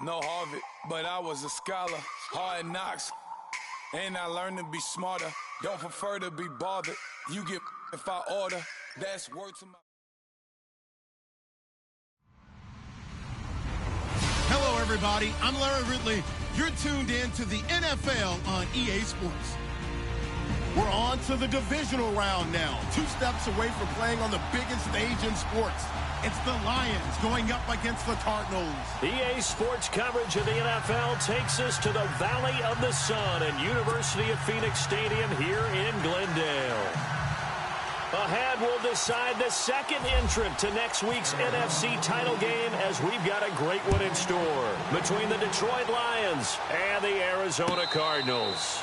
No Harvard, but I was a scholar. Hard knocks, and I learned to be smarter. Don't prefer to be bothered. You get if I order. That's word to my... Hello, everybody. I'm Larry Ridley. You're tuned in to the NFL on EA Sports. We're on to the divisional round now. 2 steps away from playing on the biggest stage in sports. It's the Lions going up against the Cardinals. EA Sports coverage of the NFL takes us to the Valley of the Sun and University of Phoenix Stadium here in Glendale. Ahead, we'll decide the second entrant to next week's NFC title game as we've got a great one in store between the Detroit Lions and the Arizona Cardinals.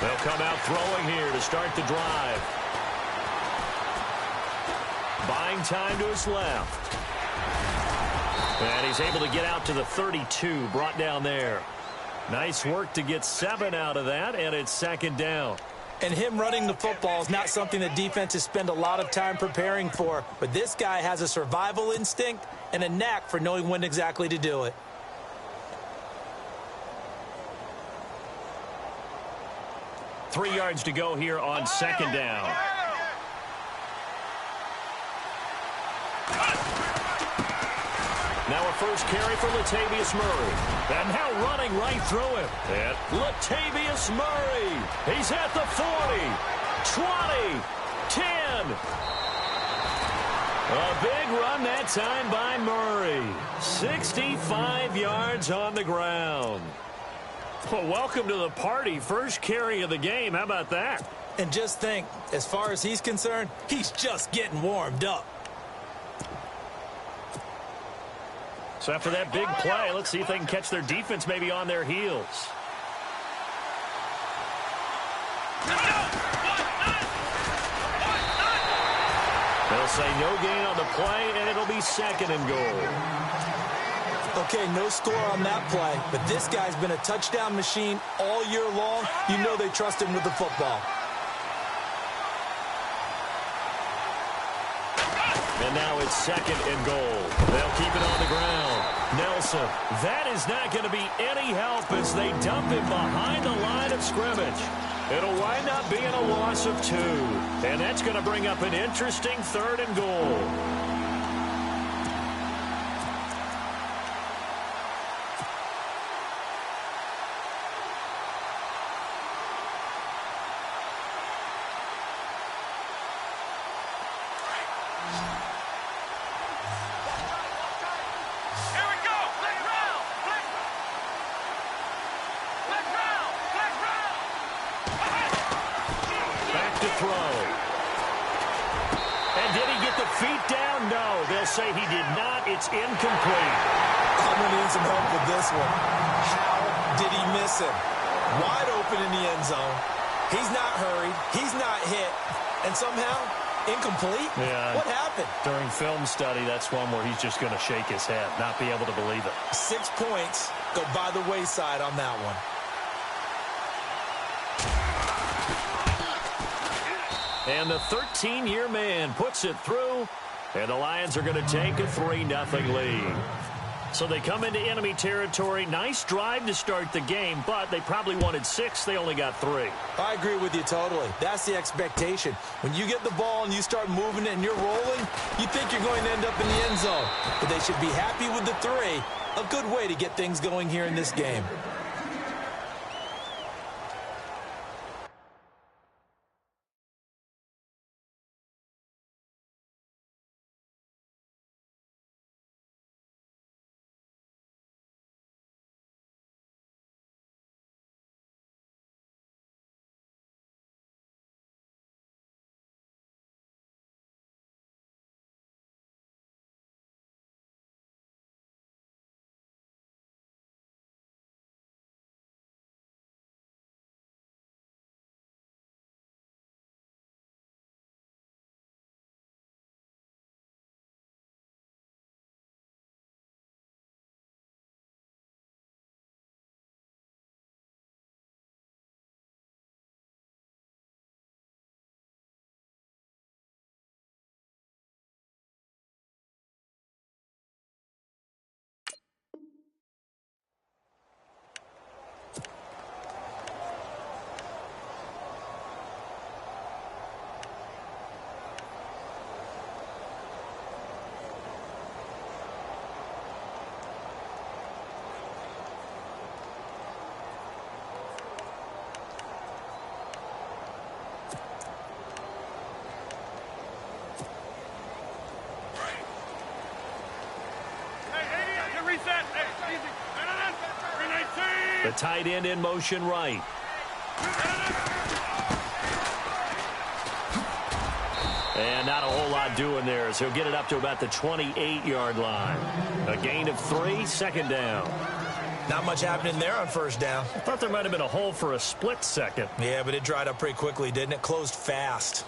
They'll come out throwing here to start the drive. Buying time to his left. And he's able to get out to the 32, brought down there. Nice work to get 7 out of that, and it's second down. And him running the football is not something that defenses spend a lot of time preparing for. But this guy has a survival instinct and a knack for knowing when exactly to do it. Three yards to go here on second down. Now a first carry for Latavius Murray. And now running right through him. And Latavius Murray. He's at the 40, 20, 10. A big run that time by Murray. 65 yards on the ground. Well, welcome to the party. First carry of the game. How about that? And just think, as far as he's concerned, he's just getting warmed up. So after that big play, let's see if they can catch their defense maybe on their heels. They'll say no gain on the play, and it'll be second and goal. Okay, no score on that play, but this guy's been a touchdown machine all year long. You know they trust him with the football. And now it's second and goal. They'll keep it on the ground. Nelson, that is not going to be any help as they dump him behind the line of scrimmage. It'll wind up being a loss of 2. And that's going to bring up an interesting third and goal. Say he did not. It's incomplete. I'm going to need some help with this one. How did he miss him? Wide open in the end zone. He's not hurried. He's not hit. and somehow incomplete? Yeah. What happened? During film study, that's one where he's just going to shake his head, not be able to believe it. 6 points go by the wayside on that one. And the 13-year man puts it through, and the Lions are going to take a 3-0 lead. So they come into enemy territory. Nice drive to start the game, but they probably wanted 6. They only got 3. I agree with you totally. That's the expectation. When you get the ball and you start moving it and you're rolling, you think you're going to end up in the end zone. But they should be happy with the 3. A good way to get things going here in this game. The tight end in motion right. And not a whole lot doing there, as he'll get it up to about the 28-yard line. A gain of 3, 2nd down. Not much happening there on 1st down. I thought there might have been a hole for a split second. Yeah, but it dried up pretty quickly, didn't it? Closed fast.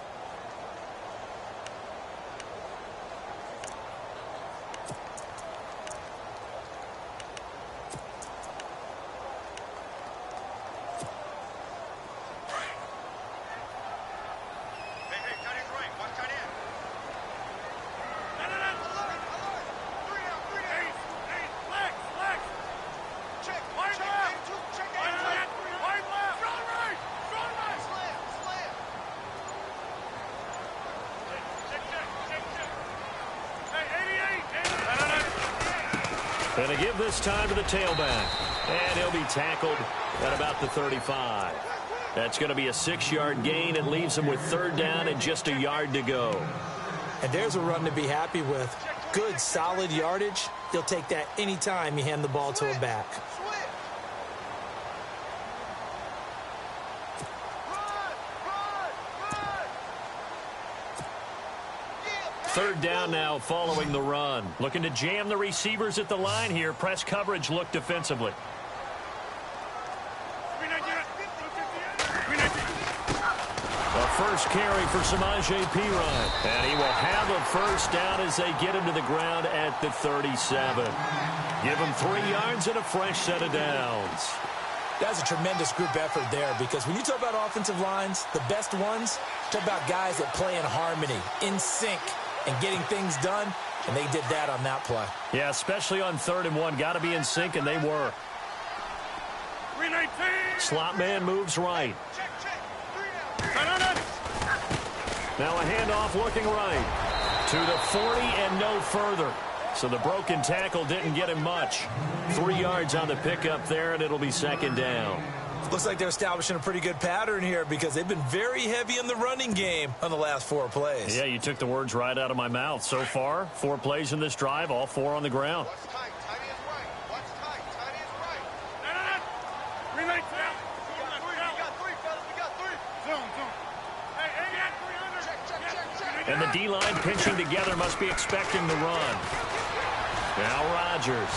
And to give this time to the tailback. And he'll be tackled at about the 35. That's going to be a 6-yard gain. It leaves him with 3rd down and just a yard to go. And there's a run to be happy with. Good, solid yardage. He'll take that anytime you hand the ball to a back. Third down now following the run. Looking to jam the receivers at the line here. Press coverage look defensively. The first carry for Samaje Perine. And he will have a 1st down as they get him to the ground at the 37. Give him 3 yards and a fresh set of downs. That's a tremendous group effort there, because when you talk about offensive lines, the best ones, talk about guys that play in harmony, in sync, and getting things done, and they did that on that play. Yeah, especially on 3rd and 1. Got to be in sync, and they were. Slot man moves right. Now a handoff looking right. To the 40 and no further. So the broken tackle didn't get him much. 3 yards on the pickup there, and it'll be 2nd down. Looks like they're establishing a pretty good pattern here, because they've been very heavy in the running game on the last 4 plays. Yeah, you took the words right out of my mouth. So far, 4 plays in this drive, all 4 on the ground. What's tight? Tight is right. What's tight? Tight is right. Relay down. We got 3, fellas. We got 3. Zoom. Hey, 300. Check. And the D-line pinching together must be expecting the run. Now Rodgers.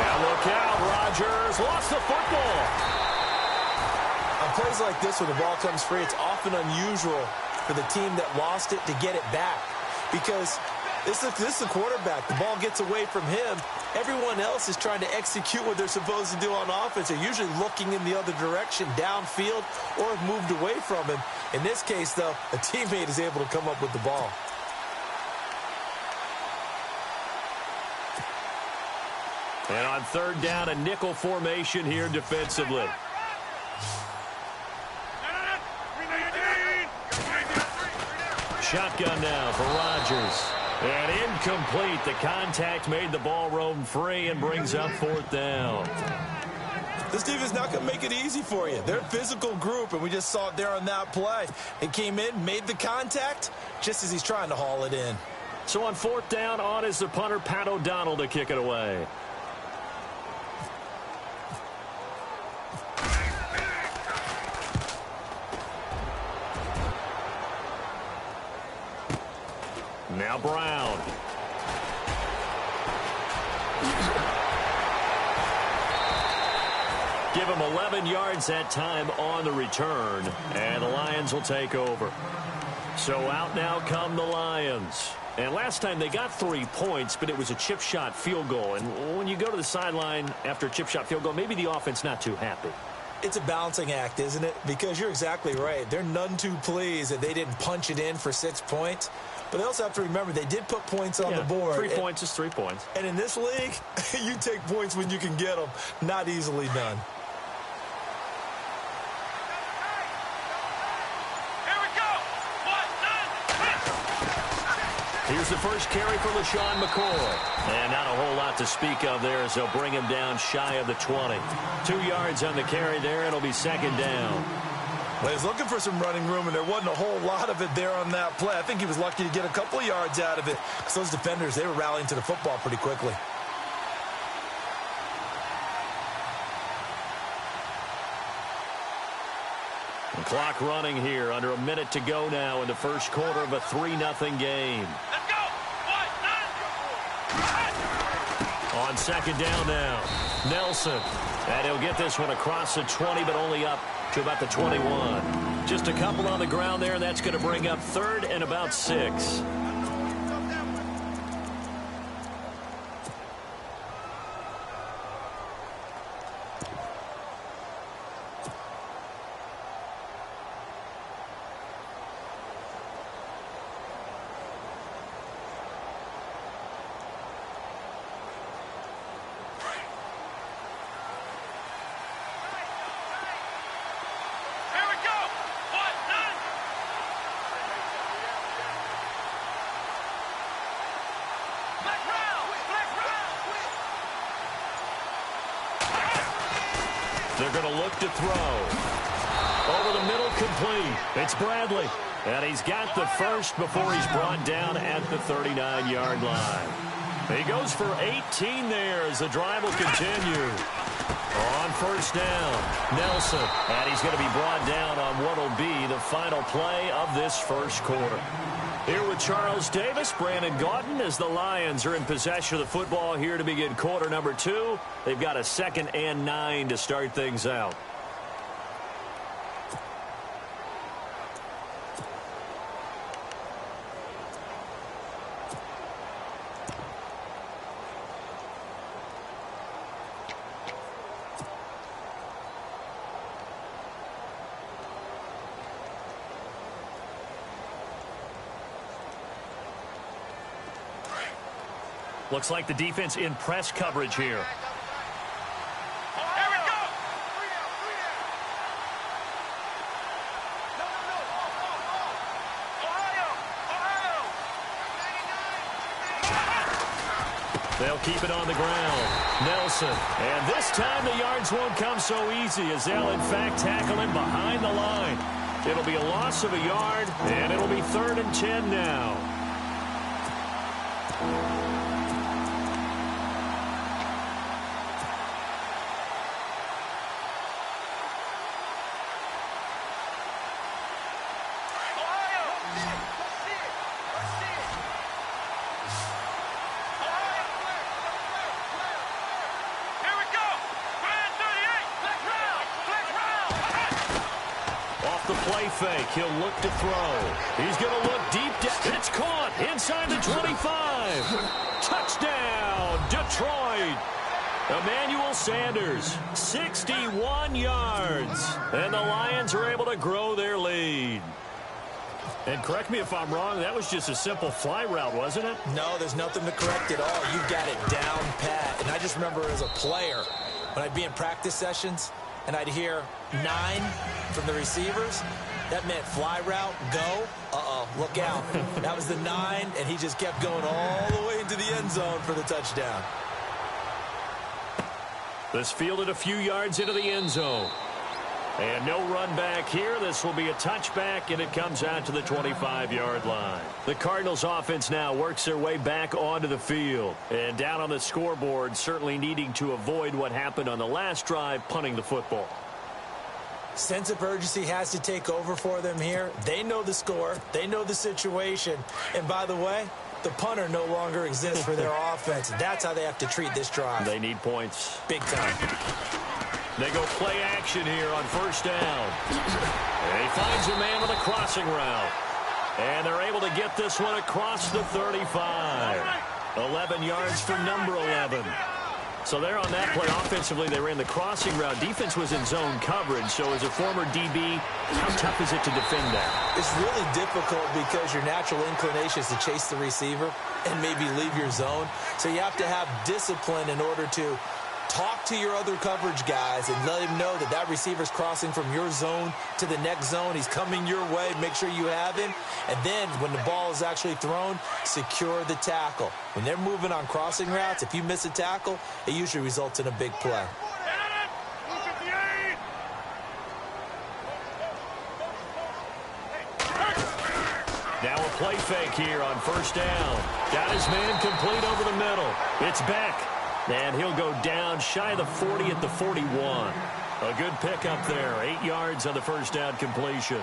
Now look out. Rodgers lost the football. On plays like this, when the ball comes free, it's often unusual for the team that lost it to get it back. Because this is the quarterback. The ball gets away from him. Everyone else is trying to execute what they're supposed to do on offense. They're usually looking in the other direction, downfield, or have moved away from him. In this case, though, a teammate is able to come up with the ball. And on third down, a nickel formation here defensively. Shotgun now for Rodgers. And incomplete. The contact made the ball roam free and brings up fourth down. This team is not going to make it easy for you. They're a physical group, and we just saw it there on that play. It came in, made the contact, just as he's trying to haul it in. So on fourth down, on is the punter, Pat O'Donnell, to kick it away. Now Brown. Give him 11 yards that time on the return, and the Lions will take over. So out now come the Lions. And last time they got 3 points, but it was a chip shot field goal. And when you go to the sideline after a chip shot field goal, maybe the offense not too happy. It's a balancing act, isn't it? Because you're exactly right. They're none too pleased that they didn't punch it in for 6 points. But they also have to remember they did put points on the board. 3 points is 3 points. And in this league, you take points when you can get them. Not easily done. Here's the first carry for LaShawn McCoy. And not a whole lot to speak of there as they'll bring him down shy of the 20. 2 yards on the carry there. It'll be second down. Well, he's looking for some running room, and there wasn't a whole lot of it there on that play. I think he was lucky to get a couple of yards out of it because those defenders, they were rallying to the football pretty quickly. The clock running here, under a minute to go now in the first quarter of a 3-0 game. Let's go! On second down now, Nelson. And he'll get this one across the 20, but only up to about the 21. Just a couple on the ground there, and that's going to bring up third and about 6. They're going to look to throw. Over the middle, complete. It's Bradley. And he's got the first before he's brought down at the 39-yard line. He goes for 18 there as the drive will continue. On first down, Nelson. And he's going to be brought down on what will be the final play of this first quarter. Here with Charles Davis, Brandon Gaudin, as the Lions are in possession of the football here to begin quarter number 2. They've got a 2nd and 9 to start things out. Looks like the defense in press coverage here. They'll keep it on the ground. Nelson. And this time the yards won't come so easy as they'll in fact tackle him behind the line. It'll be a loss of a yard, and it'll be 3rd and 10 now. play fake. He'll look to throw. He's going to look deep down. It's caught inside the 25. Touchdown, Detroit. Emmanuel Sanders, 61 yards. And the Lions are able to grow their lead. And correct me if I'm wrong, that was just a simple fly route, wasn't it? No, there's nothing to correct at all. You've got it down pat. And I just remember as a player, when I'd be in practice sessions and I'd hear 9 from the receivers, that meant fly route, go. Uh-oh, look out. That was the 9, and he just kept going all the way into the end zone for the touchdown. This fielded a few yards into the end zone. And no run back here. This will be a touchback, and it comes out to the 25-yard line. The Cardinals offense now works their way back onto the field. And down on the scoreboard, certainly needing to avoid what happened on the last drive, punting the football. Sense of urgency has to take over for them here. They know the score. They know the situation. And by the way, the punter no longer exists for their offense. That's how they have to treat this drive. They need points. Big time. They go play action here on first down. And he finds a man with a crossing route. And they're able to get this one across the 35. 11 yards for number 11. So there on that play, offensively, they ran the crossing route. Defense was in zone coverage. So as a former DB, how tough is it to defend that? It's really difficult because your natural inclination is to chase the receiver and maybe leave your zone. So you have to have discipline in order to talk to your other coverage guys and let him know that that receiver's crossing from your zone to the next zone. He's coming your way. Make sure you have him. And then when the ball is actually thrown, secure the tackle. When they're moving on crossing routes, if you miss a tackle, it usually results in a big play. Now a play fake here on first down. Got his man complete over the middle. It's Beck. And he'll go down shy of the 40 at the 41. A good pickup there. 8 yards on the first down completion.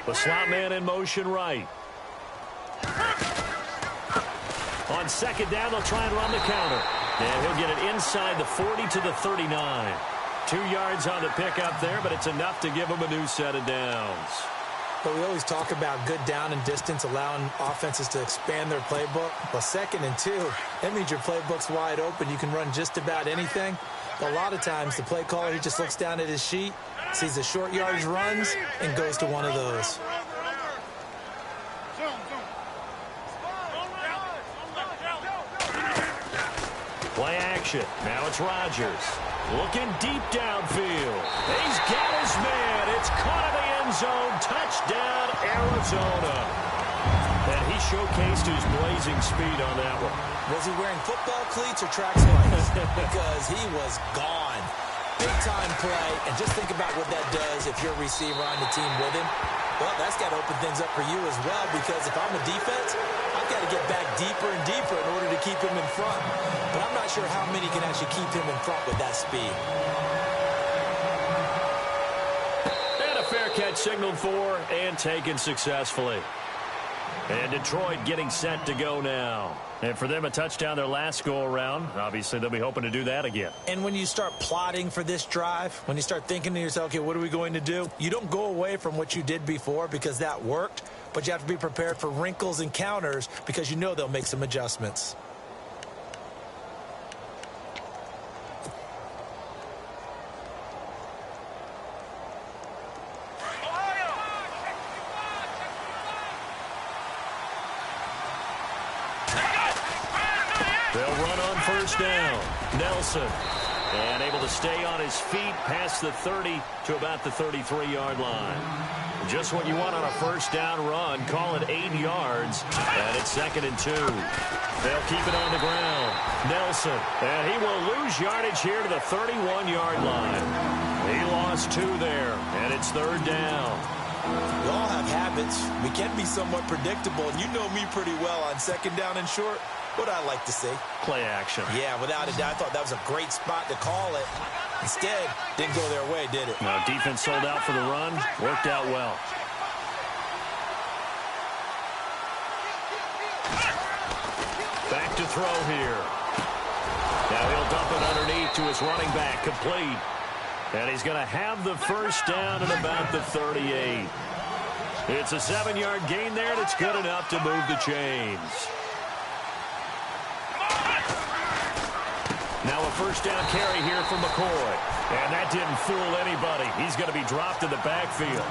The slot man in motion right. On second down, they'll try and run the counter. And he'll get it inside the 40 to the 39. 2 yards on the pickup there, but it's enough to give him a new set of downs. But we always talk about good down and distance, allowing offenses to expand their playbook. Well, 2nd and 2, that means your playbook's wide open. You can run just about anything. But a lot of times, the play caller, he just looks down at his sheet, sees the short yardage runs, and goes to one of those. Play action. Now it's Rodgers. Looking deep downfield. He's got his man. It's caught in the end zone. Touchdown, Arizona. And he showcased his blazing speed on that one. Was he wearing football cleats or track spikes? Because he was gone. Big-time play. And just think about what that does if you're a receiver on the team with him. Well, that's got to open things up for you as well, because if I'm a defense, I've got to get back deeper and deeper in order to keep him in front. But I'm not sure how many can actually keep him in front with that speed. And a fair catch signaled for and taken successfully. And Detroit getting set to go now. And for them, a touchdown their last go-around. Obviously, they'll be hoping to do that again. And when you start plotting for this drive, when you start thinking to yourself, okay, what are we going to do? You don't go away from what you did before because that worked, but you have to be prepared for wrinkles and counters because you know they'll make some adjustments. They'll run on first down. Nelson. And able to stay on his feet past the 30 to about the 33-yard line. Just what you want on a first down run. Call it 8 yards. And it's 2nd and 2. They'll keep it on the ground. Nelson. And he will lose yardage here to the 31-yard line. He lost 2 there. And it's 3rd down. We all have habits. We can be somewhat predictable. And you know me pretty well on 2nd down and short. What I like to see. Play action. Yeah, without a doubt. I thought that was a great spot to call it. Instead, didn't go their way, did it? Now, defense sold out for the run. Worked out well. Back to throw here. Now he'll dump it underneath to his running back. Complete. And he's going to have the first down at about the 38. It's a 7-yard gain there, and it's good enough to move the chains. Now a first down carry here for McCoy. And that didn't fool anybody. He's going to be dropped in the backfield.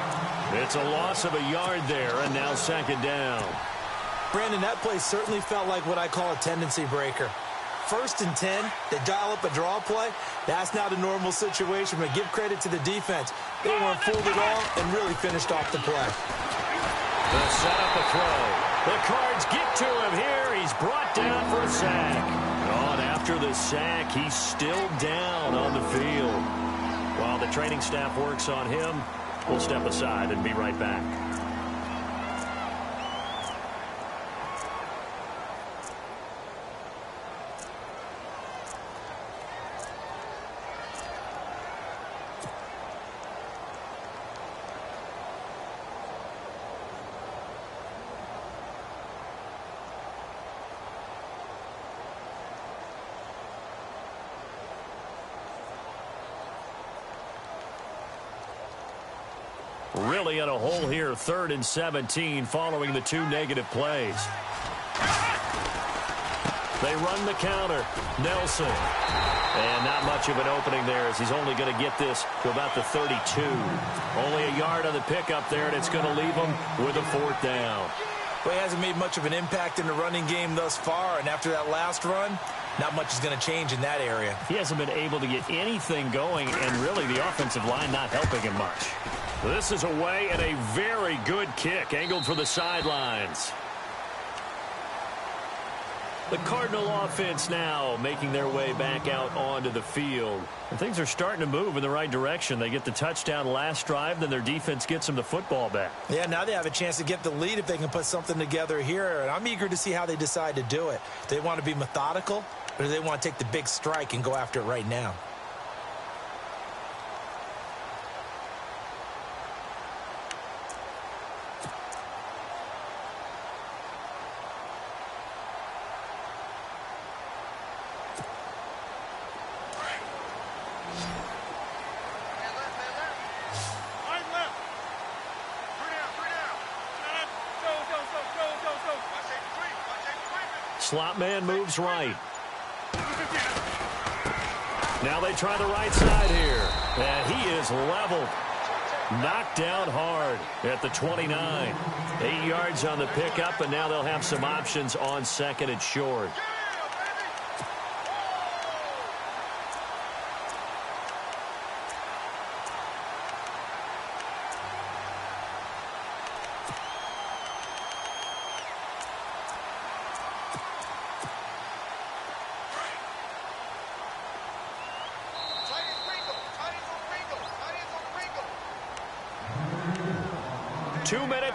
It's a loss of a yard there, and now second down. Brandon, that play certainly felt like what I call a tendency breaker. 1st and 10, they dial up a draw play. That's not a normal situation, but give credit to the defense. They weren't fooled at all and really finished off the play. They'll set up a throw. The Cards get to him here. He's brought down for a sack. On after the sack, he's still down on the field. While the training staff works on him, we'll step aside and be right back. Really in a hole here, 3rd and 17, following the 2 negative plays. They run the counter. Nelson. And not much of an opening there, as he's only going to get this to about the 32. Only a yard on the pickup there, and it's going to leave him with a 4th down. Well, he hasn't made much of an impact in the running game thus far, and after that last run, not much is going to change in that area. He hasn't been able to get anything going, and really the offensive line not helping him much. This is away and a very good kick, angled for the sidelines. The Cardinal offense now making their way back out onto the field. And things are starting to move in the right direction. They get the touchdown last drive, then their defense gets them the football back. Yeah, now they have a chance to get the lead if they can put something together here. And I'm eager to see how they decide to do it. Do they want to be methodical, or do they want to take the big strike and go after it right now? Slot man moves right. Now they try the right side here. And he is leveled. Knocked down hard at the 29. 8 yards on the pickup, and now they'll have some options on 2nd and short.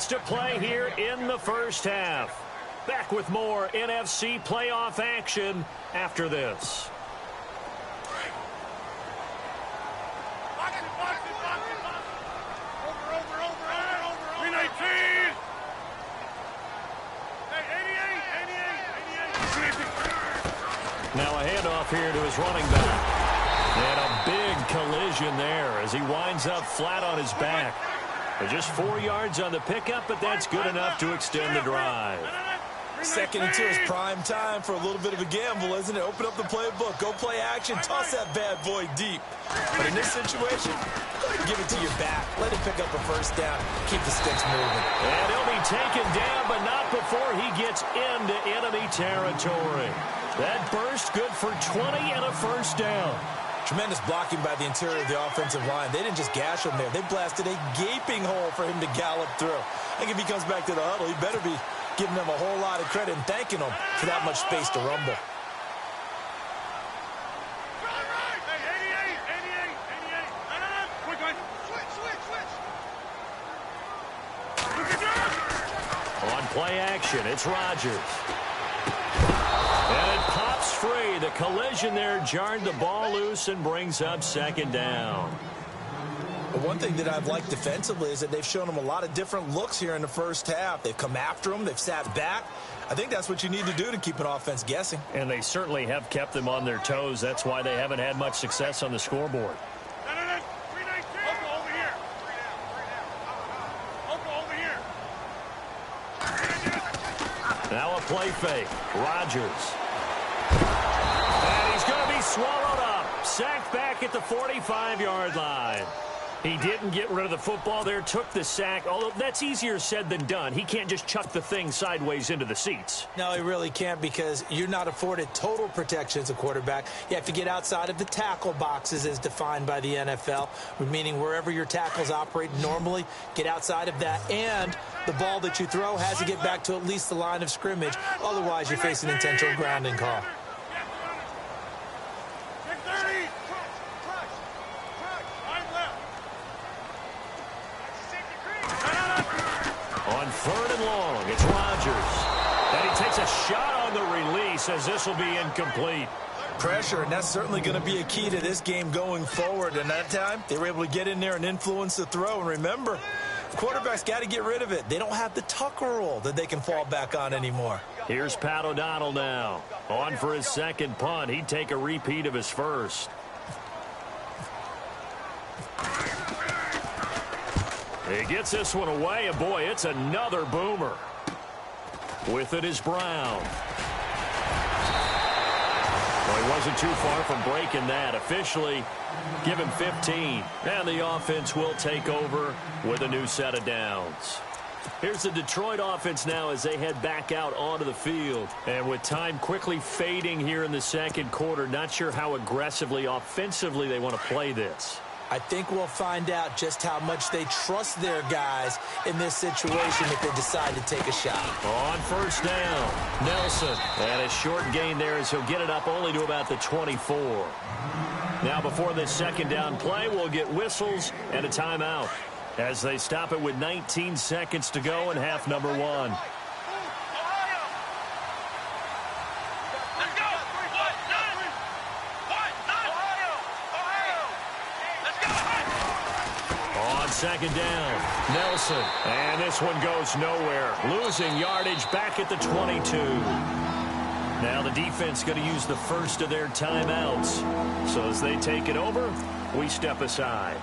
To play here in the first half. Back with more NFC playoff action after this. Now a handoff here to his running back. And a big collision there as he winds up flat on his back. Just 4 yards on the pickup, but that's good enough to extend the drive. 2nd and 2 is prime time for a little bit of a gamble, isn't it? Open up the playbook, go play action, toss that bad boy deep. But in this situation, go ahead and give it to your back. Let him pick up a first down. Keep the sticks moving. And he'll be taken down, but not before he gets into enemy territory. That burst good for 20 and a first down. Tremendous blocking by the interior of the offensive line. They didn't just gash him there. They blasted a gaping hole for him to gallop through. I think if he comes back to the huddle, he better be giving them a whole lot of credit and thanking them for that much space to rumble. On play action, it's Rodgers. the collision there jarred the ball loose and brings up second down. But one thing that I've liked defensively is that they've shown them a lot of different looks here in the first half. They've come after them. They've sat back. I think that's what you need to do to keep an offense guessing. And they certainly have kept them on their toes. That's why they haven't had much success on the scoreboard. Now a play fake. Rodgers. And he's going to be swallowed up. Sacked back at the 45-yard line. He didn't get rid of the football there, took the sack, although that's easier said than done. He can't just chuck the thing sideways into the seats. No, he really can't, because you're not afforded total protection as a quarterback. You have to get outside of the tackle boxes as defined by the NFL, meaning wherever your tackles operate normally, get outside of that, and the ball that you throw has to get back to at least the line of scrimmage. Otherwise, you face an intentional grounding call. On third and long, it's Rodgers. And he takes a shot on the release as this will be incomplete. Pressure, and that's certainly going to be a key to this game going forward. And that time, they were able to get in there and influence the throw. And remember, quarterbacks got to get rid of it. They don't have the Tucker rule that they can fall back on anymore. Here's Pat O'Donnell now. On for his second punt. He'd take a repeat of his first. He gets this one away, and boy, it's another boomer. With it is Brown. Well, he wasn't too far from breaking that. Officially, give him 15. And the offense will take over with a new set of downs. Here's the Detroit offense now as they head back out onto the field. And with time quickly fading here in the second quarter, not sure how aggressively, offensively they want to play this. I think we'll find out just how much they trust their guys in this situation if they decide to take a shot. On first down, Nelson. And a short gain there as he'll get it up only to about the 24. Now before this second down play, we'll get whistles and a timeout as they stop it with 19 seconds to go in half number one. Second down, Nelson. And this one goes nowhere. Losing yardage back at the 22. Now the defense going to use the first of their timeouts. So as they take it over, we step aside.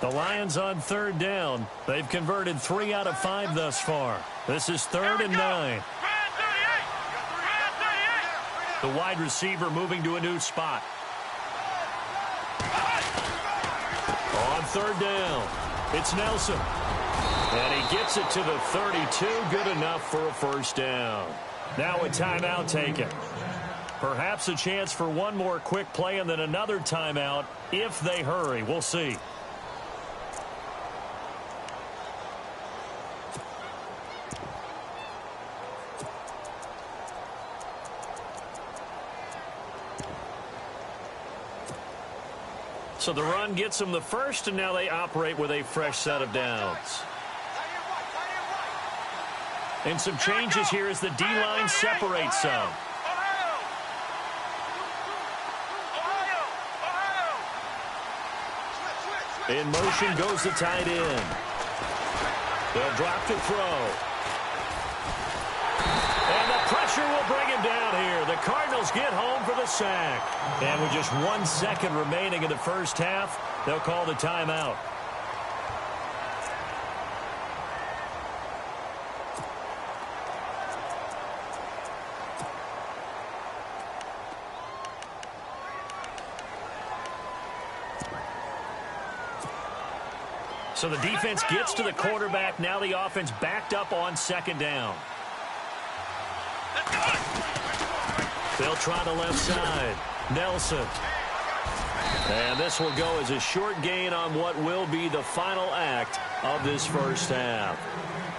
The Lions on third down. They've converted 3 out of 5 thus far. This is 3rd and 9. The wide receiver moving to a new spot. On third down, it's Nelson. And he gets it to the 32. Good enough for a first down. Now a timeout taken. Perhaps a chance for one more quick play and then another timeout if they hurry. We'll see. So the run gets them the first, and now they operate with a fresh set of downs. And some changes here as the D-line separates some. In motion goes the tight end. They'll drop to throw. And the pressure will bring him down here. The Cardinals get home for the sack. And with just 1 second remaining in the first half, they'll call the timeout. So the defense gets to the quarterback. Now the offense backed up on second down. They'll try the left side. Nelson. And this will go as a short gain on what will be the final act of this first half.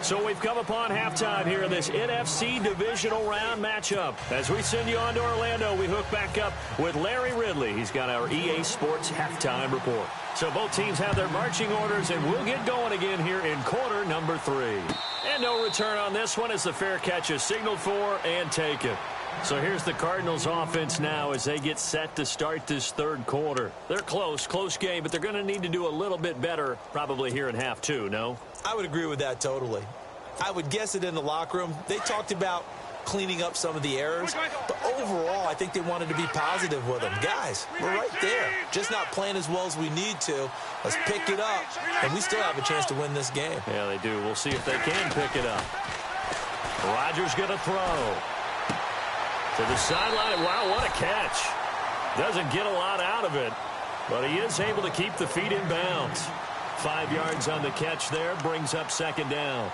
So we've come upon halftime here in this NFC divisional round matchup. As we send you on to Orlando, we hook back up with Larry Ridley. He's got our EA Sports halftime report. So both teams have their marching orders, and we'll get going again here in quarter number 3. And no return on this one as the fair catch is signaled for and taken. So here's the Cardinals offense now as they get set to start this third quarter. They're close game, but they're going to need to do a little bit better probably here in half 2, no? I would agree with that totally. I would guess it in the locker room. They talked about cleaning up some of the errors, but overall, I think they wanted to be positive with them. Guys, we're right there. Just not playing as well as we need to. Let's pick it up, and we still have a chance to win this game. Yeah, they do. We'll see if they can pick it up. Rodgers going to throw. To the sideline. Wow, what a catch. Doesn't get a lot out of it, but he is able to keep the feet in bounds. 5 yards on the catch there, brings up second down.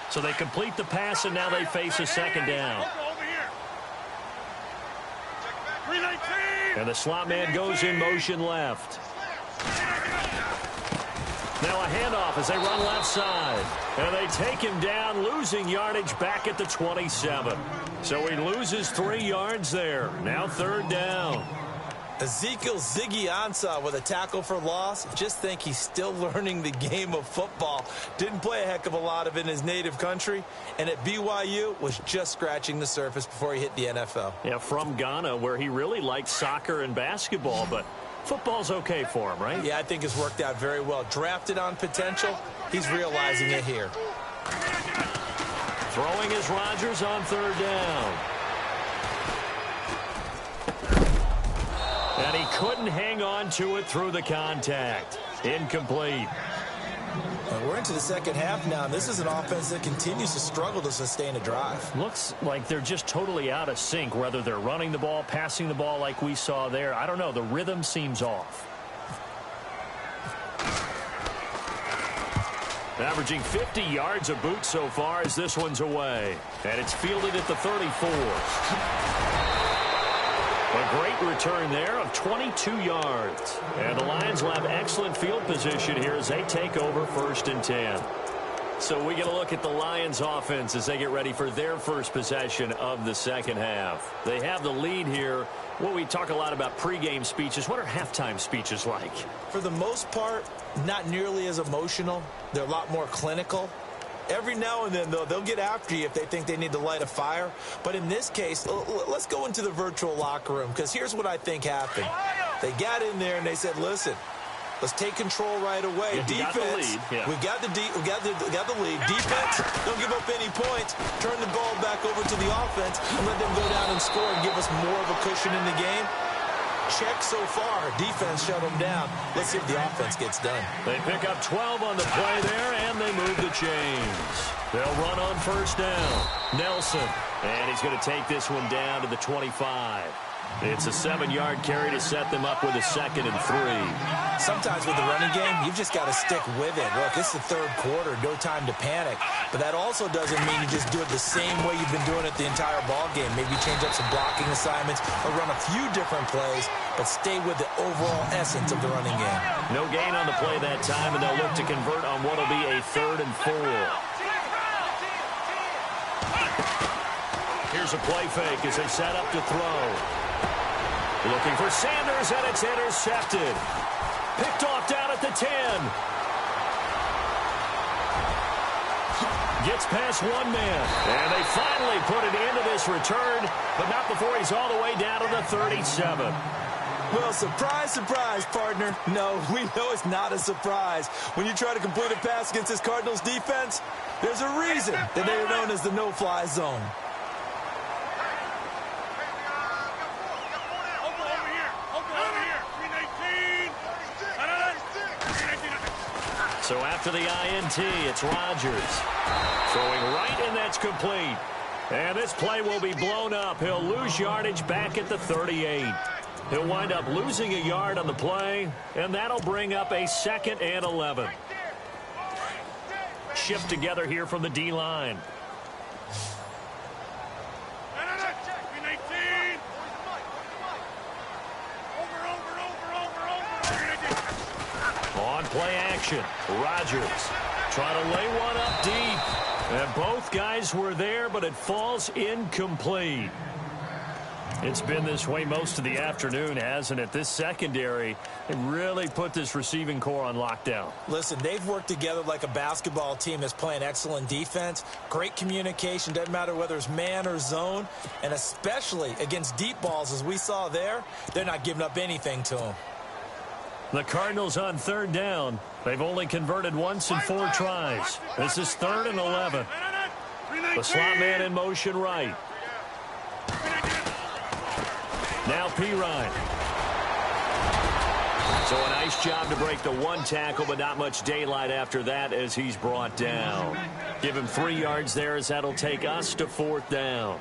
So they complete the pass, and now they face a second down. And the slot man goes in motion left. Now a handoff as they run left side. And they take him down, losing yardage back at the 27. So he loses 3 yards there. Now third down. Ezekiel Ziggy Ansah with a tackle for loss. Just think he's still learning the game of football. Didn't play a heck of a lot of it in his native country. And at BYU was just scratching the surface before he hit the NFL. Yeah, from Ghana, where he really liked soccer and basketball, but football's okay for him, right? Yeah, I think it's worked out very well. Drafted on potential, he's realizing it here. Throwing is Rodgers on third down. And he couldn't hang on to it through the contact. Incomplete. And we're into the second half now, and this is an offense that continues to struggle to sustain a drive. Looks like they're just totally out of sync, whether they're running the ball, passing the ball like we saw there. I don't know. The rhythm seems off. Averaging 50 yards a boot so far as this one's away. And it's fielded at the 34. A great return there of 22 yards. And the Lions will have excellent field position here as they take over 1st and 10. So we get a look at the Lions offense as they get ready for their first possession of the second half. They have the lead here. Well, we talk a lot about pregame speeches. What are halftime speeches like? For the most part, not nearly as emotional. They're a lot more clinical. Every now and then, though, they'll get after you if they think they need to light a fire. But in this case, let's go into the virtual locker room, because here's what I think happened. They got in there and they said, listen, let's take control right away. Yeah, Defense, we got the lead. Defense, don't give up any points. Turn the ball back over to the offense and let them go down and score and give us more of a cushion in the game. Check so far. Defense shut them down. Let's see if the offense gets done. They pick up 12 on the play there, and they move the chains. They'll run on first down. Nelson. And he's going to take this one down to the 25. It's a 7-yard carry to set them up with a 2nd and 3. Sometimes with the running game, you've just got to stick with it. Look, it's the third quarter, no time to panic. But that also doesn't mean you just do it the same way you've been doing it the entire ball game. Maybe change up some blocking assignments or run a few different plays, but stay with the overall essence of the running game. No gain on the play that time, and they'll look to convert on what will be a 3rd and 4. Here's a play fake as they set up to throw. Looking for Sanders, and it's intercepted. Picked off down at the 10. Gets past one man. And they finally put it into this return, but not before he's all the way down to the 37. Well, surprise, surprise, partner. No, we know it's not a surprise. When you try to complete a pass against this Cardinals defense, there's a reason that they are known as the no-fly zone. So after the INT, it's Rodgers. Throwing right, and that's complete. And this play will be blown up. He'll lose yardage back at the 38. He'll wind up losing a yard on the play, and that'll bring up a 2nd and 11. Shift together here from the D-line. On play action, Rodgers trying to lay one up deep. And both guys were there, but it falls incomplete. It's been this way most of the afternoon, hasn't it? This secondary really put this receiving core on lockdown. Listen, they've worked together like a basketball team that's playing excellent defense. Great communication, doesn't matter whether it's man or zone. And especially against deep balls, as we saw there, they're not giving up anything to them. The Cardinals on 3rd down. They've only converted once in 4 tries. This is 3rd and 11. The slot man in motion right. Now Pirine. So a nice job to break the 1 tackle, but not much daylight after that as he's brought down. Give him 3 yards there as that'll take us to 4th down.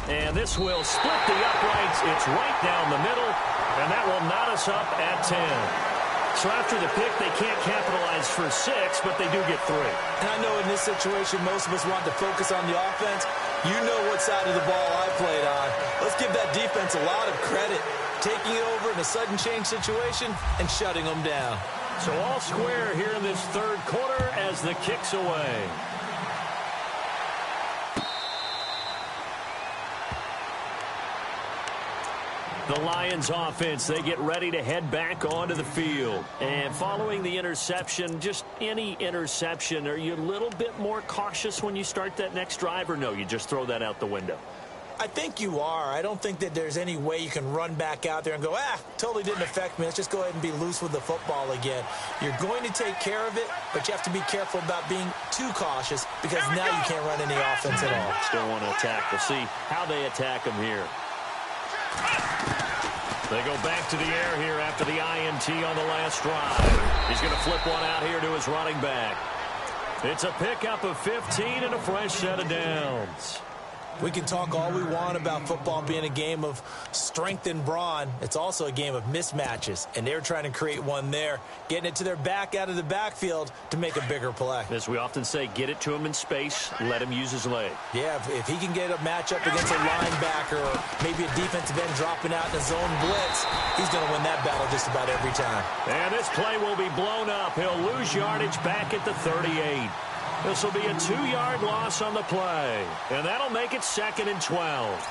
And this will split the uprights. It's right down the middle, and that will knot us up at 10. So after the pick, they can't capitalize for 6, but they do get 3. And I know in this situation, most of us want to focus on the offense. You know what side of the ball I played on. Let's give that defense a lot of credit. Taking it over in a sudden change situation and shutting them down. So all square here in this 3rd quarter as the kick's away. The Lions offense, they get ready to head back onto the field. And following the interception, just any interception, are you a little bit more cautious when you start that next drive, or no, you just throw that out the window? I think you are. I don't think that there's any way you can run back out there and go, totally didn't affect me. Let's just go ahead and be loose with the football again. You're going to take care of it, but you have to be careful about being too cautious because now you can't run any offense at all. Still want to attack. We'll see how they attack him here. They go back to the air here after the INT on the last drive. He's going to flip one out here to his running back. It's a pickup of 15 and a fresh set of downs. We can talk all we want about football being a game of strength and brawn. It's also a game of mismatches, and they're trying to create one there, getting it to their back out of the backfield to make a bigger play. As we often say, get it to him in space, let him use his leg. Yeah, if he can get a matchup against a linebacker or maybe a defensive end dropping out in a zone blitz, he's going to win that battle just about every time. And this play will be blown up. He'll lose yardage back at the 38. This will be a 2-yard loss on the play, and that'll make it 2nd and 12.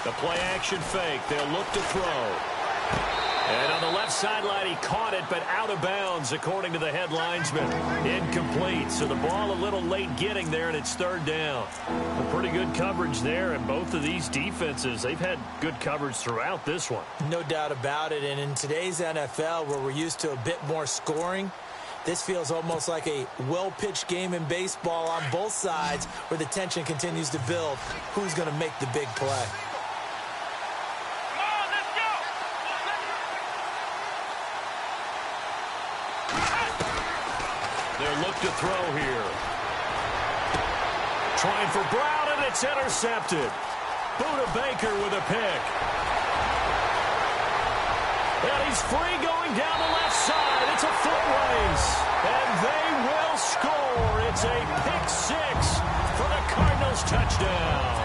The play-action fake. They'll look to throw. And on the left sideline, he caught it, but out of bounds, according to the head linesman. Incomplete. So the ball a little late getting there, and it's 3rd down. A pretty good coverage there, and both of these defenses, they've had good coverage throughout this one. No doubt about it. And in today's NFL, where we're used to a bit more scoring, this feels almost like a well-pitched game in baseball on both sides where the tension continues to build. Who's going to make the big play? They'll look to throw here. Trying for Brown, and it's intercepted. Buda Baker with a pick. And he's free going down the left side. It's a foot race. And they will score. It's a pick 6 for the Cardinals touchdown.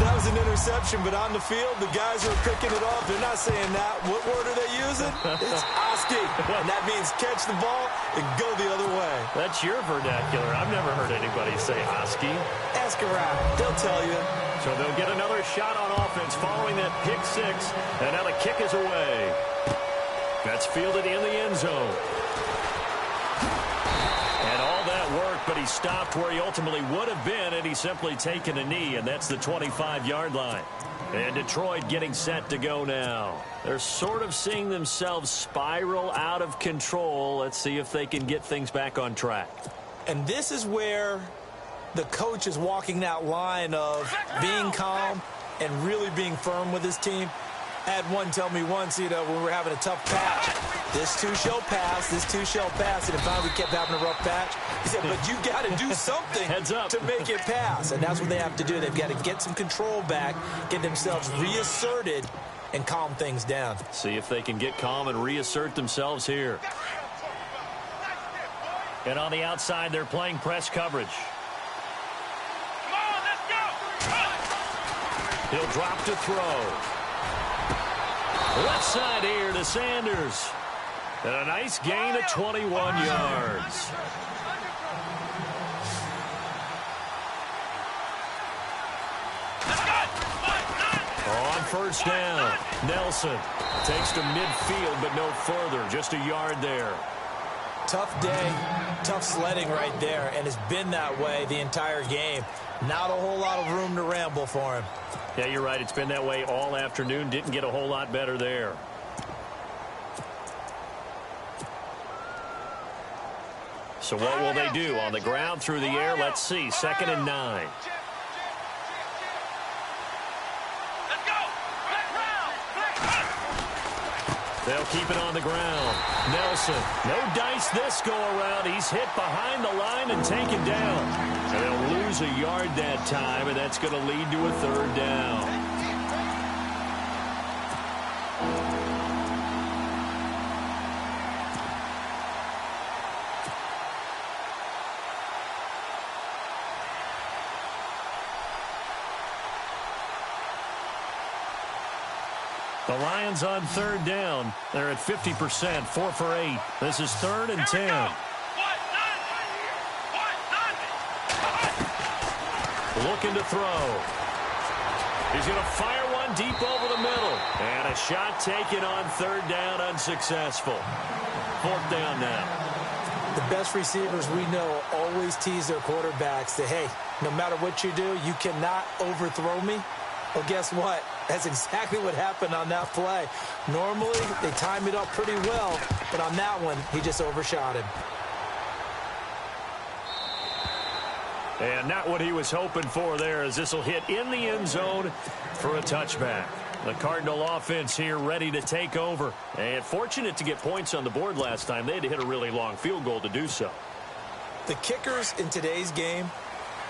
That was an interception, but on the field, the guys who are picking it off, they're not saying that. What word are they using? It's Oski. And that means catch the ball and go the other way. That's your vernacular. I've never heard anybody say Oski. Ask around. They'll tell you. So they'll get another shot on offense following that pick 6. And now the kick is away. That's fielded in the end zone. And all that work but he stopped where he ultimately would have been, and he's simply taken a knee, and that's the 25-yard line. And Detroit getting set to go now. They're sort of seeing themselves spiral out of control. Let's see if they can get things back on track. And this is where the coach is walking that line of being calm and really being firm with his team. I had one tell me once, when we were having a tough patch, this too shall pass, this too shall pass, and if finally we kept having a rough patch, he said, but you've got to do something to make it pass, and that's what they have to do. They've got to get some control back, get themselves reasserted, and calm things down. See if they can get calm and reassert themselves here. And on the outside, they're playing press coverage. Come on, let's go! He'll drop to throw. Left side here to Sanders. And a nice gain of 21 yards. On first down, Nelson takes to midfield, but no further. Just a yard there. Tough day, tough sledding right there, and it's been that way the entire game. Not a whole lot of room to ramble for him. Yeah, you're right. It's been that way all afternoon. Didn't get a whole lot better there. So what will they do? On the ground, through the air, let's see. 2nd and 9. They'll keep it on the ground. Nelson, no dice this go-around. He's hit behind the line and taken down. And they'll lose a yard that time, and that's going to lead to a 3rd down. The Lions on 3rd down. They're at 50%, 4 for 8. This is 3rd and 10. Looking to throw. He's going to fire one deep over the middle. And a shot taken on 3rd down, unsuccessful. 4th down now. The best receivers we know always tease their quarterbacks that, hey, no matter what you do, you cannot overthrow me. Well, guess what? That's exactly what happened on that play. Normally, they time it up pretty well, but on that one, he just overshot him. And not what he was hoping for there, as this will hit in the end zone for a touchback. The Cardinal offense here ready to take over. And fortunate to get points on the board last time. They had to hit a really long field goal to do so. The kickers in today's game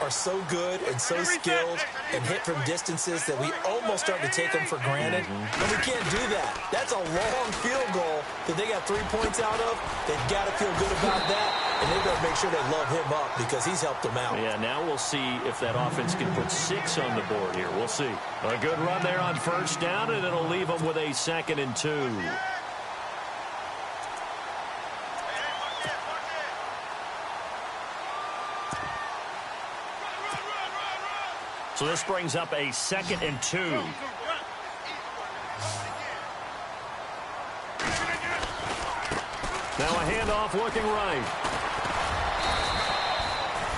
are so good and so skilled and hit from distances that we almost start to take them for granted. And we can't do that. That's a long field goal that they got 3 points out of. They've got to feel good about that, and they've got to make sure they love him up because he's helped them out. Yeah, now we'll see if that offense can put 6 on the board here. We'll see. A good run there on first down, and it'll leave them with a 2nd and 2. So this brings up a 2nd and 2. Now a handoff looking right.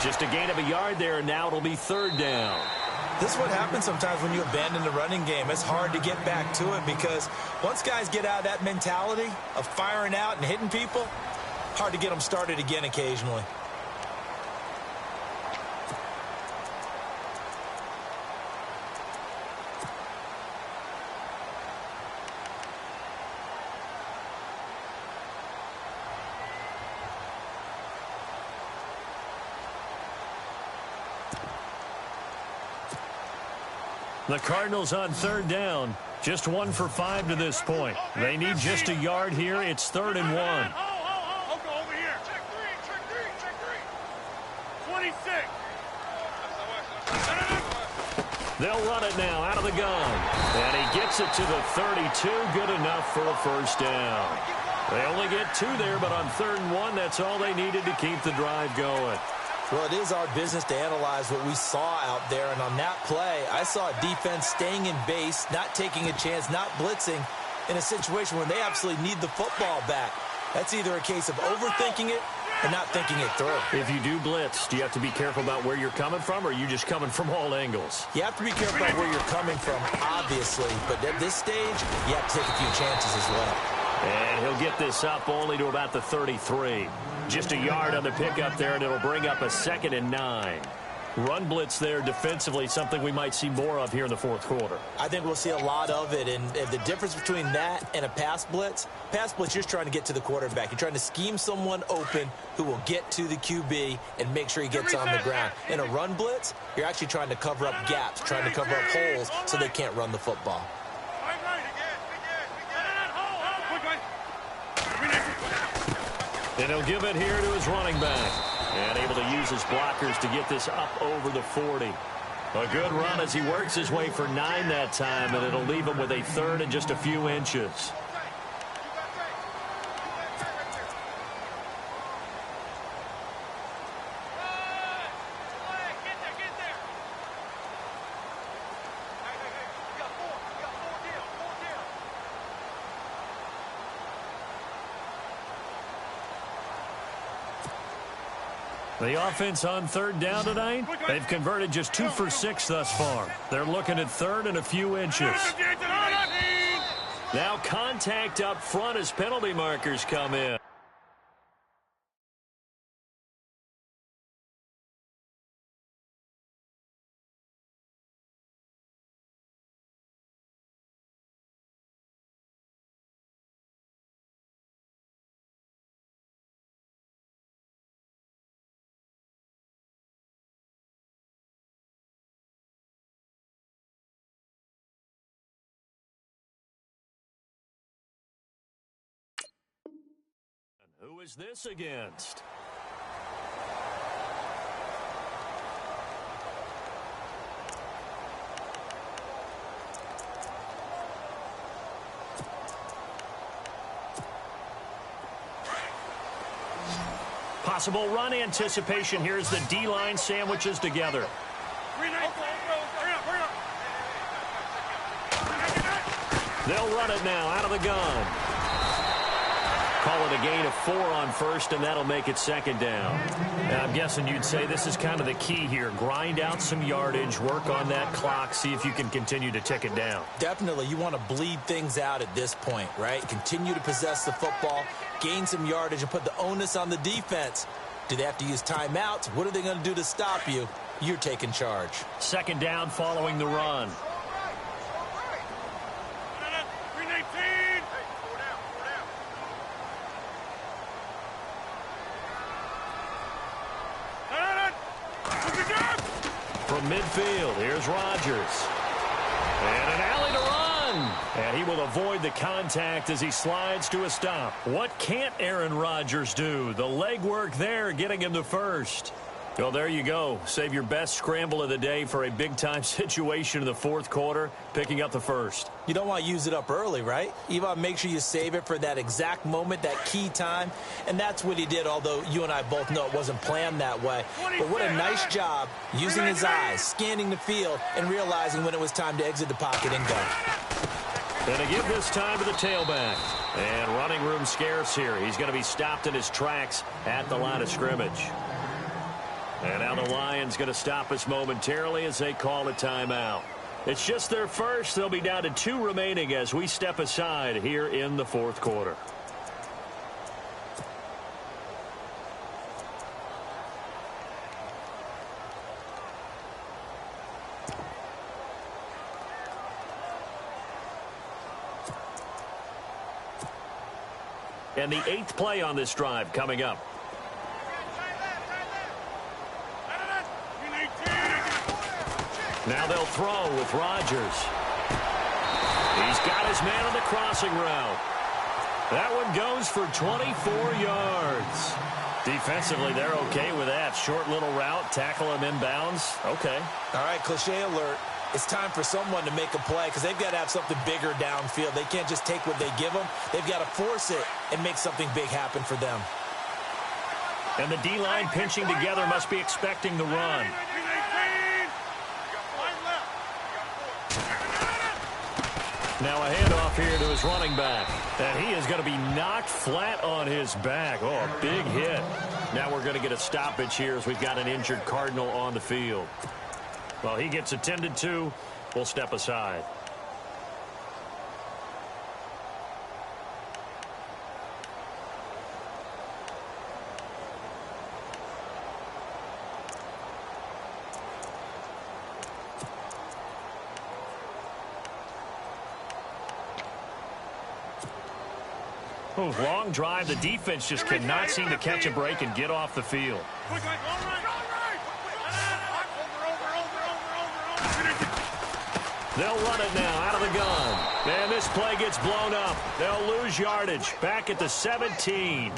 Just a gain of a yard there, and now it'll be 3rd down. This is what happens sometimes when you abandon the running game. It's hard to get back to it because once guys get out of that mentality of firing out and hitting people, hard to get them started again occasionally. The Cardinals on 3rd down. Just 1 for 5 to this point. They need just a yard here. It's 3rd and 1. I'll go over here. Check 3. 26. They'll run it now out of the gun. And he gets it to the 32. Good enough for a 1st down. They only get 2 there, but on 3rd and 1, that's all they needed to keep the drive going. Well, it is our business to analyze what we saw out there, and on that play, I saw a defense staying in base, not taking a chance, not blitzing, in a situation where they absolutely need the football back. That's either a case of overthinking it and not thinking it through. If you do blitz, do you have to be careful about where you're coming from, or are you just coming from all angles? You have to be careful about where you're coming from, obviously, but at this stage, you have to take a few chances as well. And he'll get this up only to about the 33. Just a yard on the pickup there, and it'll bring up a 2nd and 9. Run blitz there defensively, something we might see more of here in the fourth quarter. I think we'll see a lot of it, and the difference between that and a pass blitz, you're just trying to get to the quarterback. You're trying to scheme someone open who will get to the QB and make sure he gets on the ground. In a run blitz, you're actually trying to cover up gaps, trying to cover up holes so they can't run the football. And he'll give it here to his running back. And able to use his blockers to get this up over the 40. A good run as he works his way for 9 that time, and it'll leave him with a 3rd and just a few inches. The offense on 3rd down tonight, they've converted just 2 for 6 thus far. They're looking at 3rd and a few inches. Now contact up front as penalty markers come in. Who is this against? Possible run anticipation here as the D-line sandwiches together. They'll run it now out of the gun. Call it a gain of 4 on 1st, and that'll make it 2nd down. And I'm guessing you'd say this is kind of the key here. Grind out some yardage, work on that clock, see if you can continue to tick it down. Definitely. You want to bleed things out at this point, right? Continue to possess the football, gain some yardage, and put the onus on the defense. Do they have to use timeouts? What are they going to do to stop you? You're taking charge. 2nd down following the run. From midfield, here's Rodgers. And an alley to run. And he will avoid the contact as he slides to a stop. What can't Aaron Rodgers do? The legwork there getting him the 1st. Well, there you go. Save your best scramble of the day for a big-time situation in the 4th quarter, picking up the 1st. You don't want to use it up early, right? You want to make sure you save it for that exact moment, that key time. And that's what he did, although you and I both know it wasn't planned that way. But what a nice job using his eyes, scanning the field, and realizing when it was time to exit the pocket and go. And to give this time to the tailback. And running room scarce here. He's going to be stopped in his tracks at the line of scrimmage. And now the Lions going to stop us momentarily as they call a timeout. It's just their first. They'll be down to 2 remaining as we step aside here in the 4th quarter. And the 8th play on this drive coming up. Now they'll throw with Rodgers. He's got his man on the crossing route. That one goes for 24 yards. Defensively, they're okay with that. Short little route, tackle him inbounds. Okay. All right, cliche alert. It's time for someone to make a play because they've got to have something bigger downfield. They can't just take what they give them. They've got to force it and make something big happen for them. And the D-line pinching together must be expecting the run. Now a handoff here to his running back. And he is going to be knocked flat on his back. Oh, a big hit. Now we're going to get a stoppage here as we've got an injured Cardinal on the field. Well, he gets attended to. We'll step aside. Long drive. The defense just cannot seem to catch a break and get off the field. They'll run it now out of the gun. And this play gets blown up. They'll lose yardage back at the 17.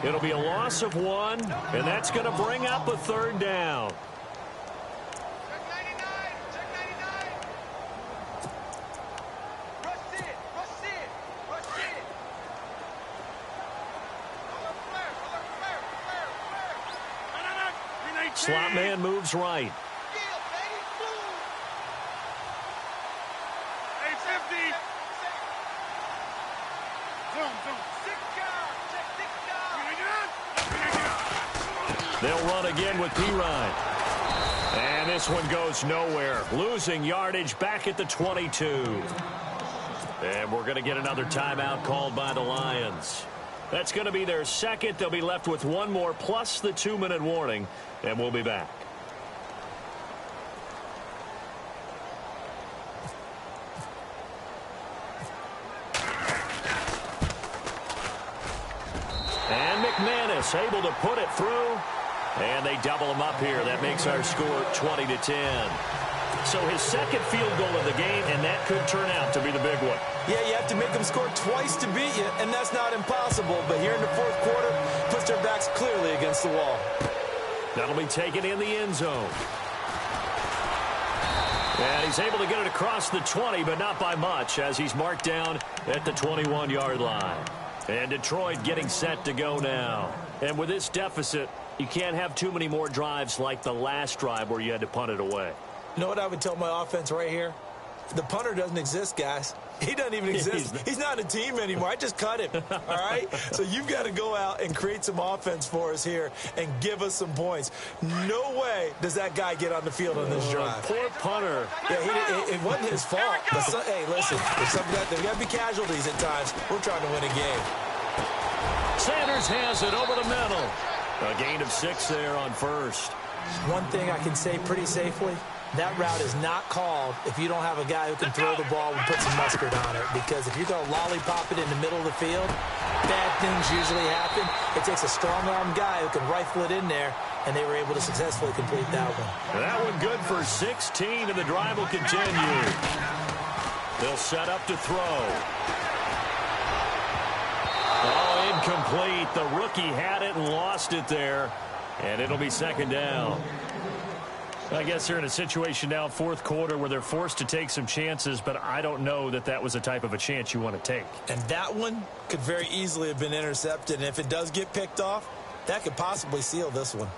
It'll be a loss of 1, and that's going to bring up a 3rd down. Slot man moves right. They'll run again with Pirine. And this one goes nowhere. Losing yardage back at the 22. And we're going to get another timeout called by the Lions. That's going to be their 2nd. They'll be left with 1 more plus the 2-minute warning. And we'll be back. And McManus able to put it through. And they double him up here. That makes our score 20-10. So his 2nd field goal of the game, and that could turn out to be the big one. Yeah, you have to make them score twice to beat you, and that's not impossible. But here in the 4th quarter, puts their backs clearly against the wall. That'll be taken in the end zone. And he's able to get it across the 20, but not by much, as he's marked down at the 21-yard line. And Detroit getting set to go now. And with this deficit, you can't have too many more drives like the last drive where you had to punt it away. You know what I would tell my offense right here? The punter doesn't exist, guys. He doesn't even exist. He's not a team anymore. I just cut him, all right? So you've got to go out and create some offense for us here and give us some points. No way does that guy get on the field on this drive. Poor punter. Yeah, it wasn't his fault. But hey, listen, there's got to be casualties at times. We're trying to win a game. Sanders has it over the middle. A gain of 6 there on 1st. One thing I can say pretty safely, that route is not called if you don't have a guy who can throw the ball and put some mustard on it. Because if you're going to lollipop it in the middle of the field, bad things usually happen. It takes a strong-armed guy who can rifle it in there, and they were able to successfully complete that one. That one good for 16, and the drive will continue. They'll set up to throw. Oh, incomplete. The rookie had it and lost it there, and it'll be 2nd down. I guess they're in a situation now, 4th quarter, where they're forced to take some chances, but I don't know that that was the type of a chance you want to take. And that one could very easily have been intercepted, and if it does get picked off, that could possibly seal this one.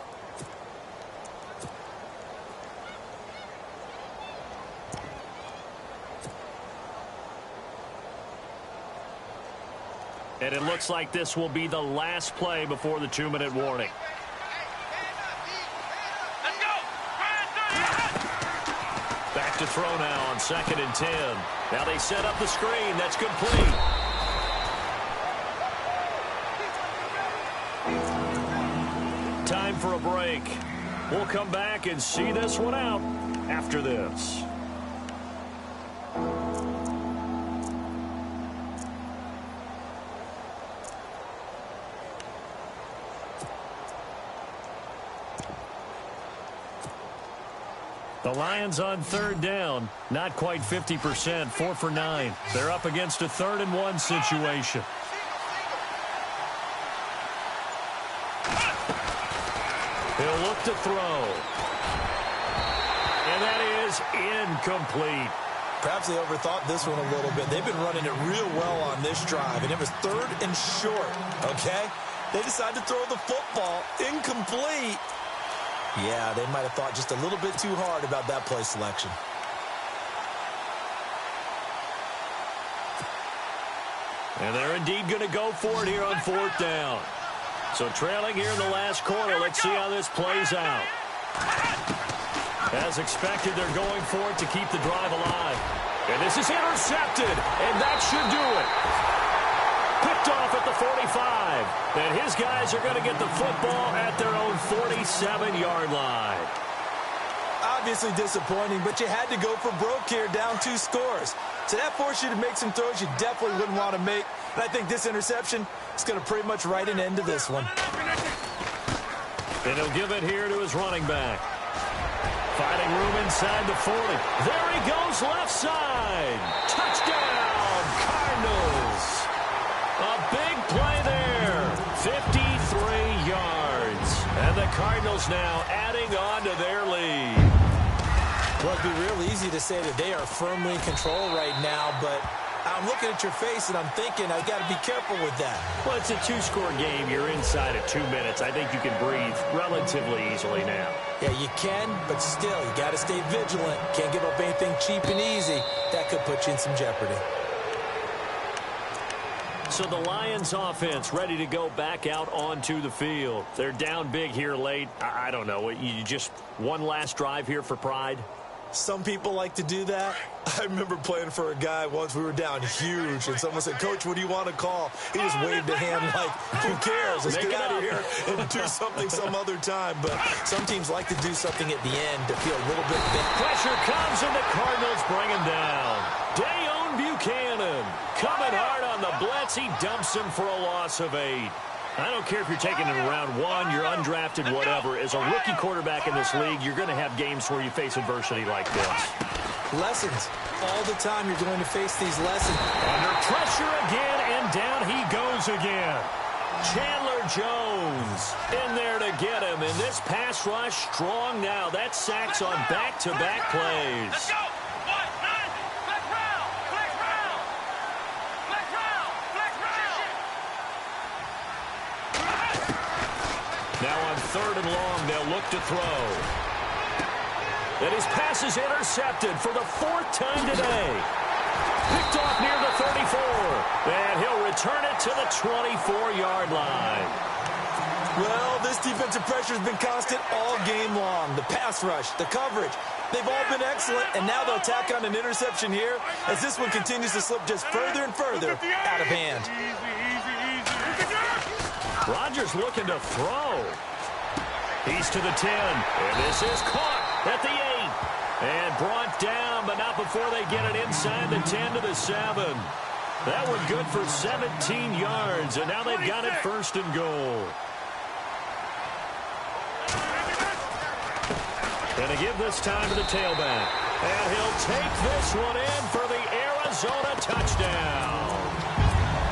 And it looks like this will be the last play before the 2-minute warning. Back to throw now on 2nd and 10. Now they set up the screen. That's complete. Time for a break. We'll come back and see this one out after this. The Lions on 3rd down, not quite 50%, 4 for 9. They're up against a 3rd and 1 situation. He'll look to throw. And that is incomplete. Perhaps they overthought this one a little bit. They've been running it real well on this drive, and it was 3rd and short, okay? They decided to throw the football incomplete. Yeah, they might have thought just a little bit too hard about that play selection. And they're indeed going to go for it here on 4th down. So trailing here in the last quarter. Let's see how this plays out. As expected, they're going for it to keep the drive alive. And this is intercepted, and that should do it. Picked off at the 45. And his guys are going to get the football at their own 47-yard line. Obviously disappointing, but you had to go for broke here, down 2 scores. So that forced you to make some throws you definitely wouldn't want to make. And I think this interception is going to pretty much write an end to this one. And he'll give it here to his running back. Finding room inside the 40. There he goes, left side. Touchdown, Cardinals. A big play there. 53 yards. And the Cardinals now adding on to their lead. Well, it'd be real easy to say that they are firmly in control right now, but I'm looking at your face and I'm thinking I've got to be careful with that. Well, it's a 2-score game. You're inside of 2 minutes. I think you can breathe relatively easily now. Yeah, you can, but still, you got to stay vigilant. Can't give up anything cheap and easy. That could put you in some jeopardy. So the Lions offense ready to go back out onto the field. They're down big here late. I don't know. You just one last drive here for pride? Some people like to do that. I remember playing for a guy once. We were down huge, and someone said, "Coach, what do you want to call?" He just waved a hand like, "Who cares? Let's get out of here and do something some other time." But some teams like to do something at the end to feel a little bit better. Pressure comes, and the Cardinals bring him down. Dayon Buchanan coming hard on the blitz. He dumps him for a loss of 8. I don't care if you're taking it in round 1, you're undrafted, whatever. As a rookie quarterback in this league, you're going to have games where you face adversity like this. Lessons. All the time you're going to face these lessons. Under pressure again, and down he goes again. Chandler Jones in there to get him. And this pass rush strong now. That's sacks on back-to-back plays. Let's go! Now on 3rd and long, they'll look to throw. And his pass is intercepted for the 4th time today. Picked off near the 34. And he'll return it to the 24-yard line. Well, this defensive pressure has been constant all game long. The pass rush, the coverage, they've all been excellent, and now they'll tack on an interception here as this one continues to slip just further and further out of hand. Rodgers looking to throw. He's to the 10, and this is caught at the 8. And brought down, but not before they get it inside the 10 to the 7. That one good for 17 yards, and now they've got it 1st and goal. And to give this time to the tailback. And he'll take this one in for the Arizona touchdown.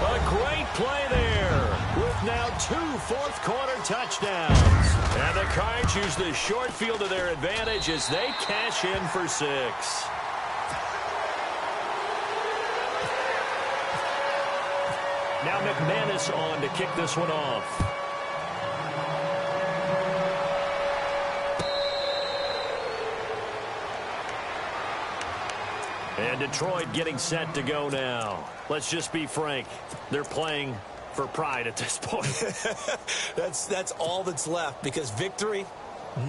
A great play there with now 2 fourth-quarter touchdowns. And the Cards use the short field to their advantage as they cash in for 6. Now McManus on to kick this one off. And Detroit getting set to go now. Let's just be frank. They're playing for pride at this point. That's all that's left, because victory,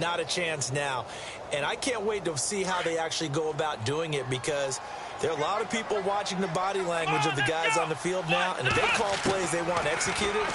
not a chance now. And I can't wait to see how they actually go about doing it, because there are a lot of people watching the body language of the guys on the field now, and if they call plays they want executed,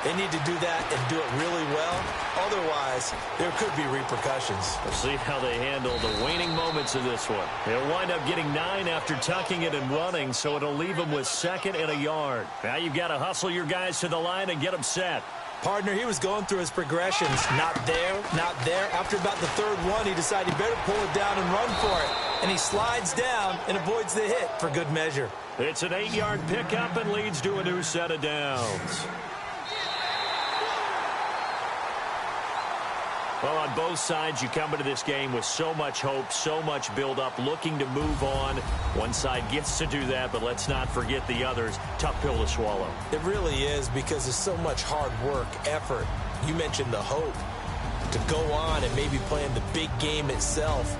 they need to do that and do it really well. Otherwise, there could be repercussions. We'll see how they handle the waning moments of this one. They'll wind up getting 9 after tucking it and running, so it'll leave them with 2nd and a yard. Now you've got to hustle your guys to the line and get them set. Partner, he was going through his progressions. Not there, not there. After about the 3rd one, he decided he better pull it down and run for it. And he slides down and avoids the hit for good measure. It's an 8-yard pickup and leads to a new set of downs. Well, on both sides, you come into this game with so much hope, so much build-up, looking to move on. One side gets to do that, but let's not forget the others. Tough pill to swallow. It really is, because there's so much hard work, effort. You mentioned the hope to go on and maybe play in the big game itself.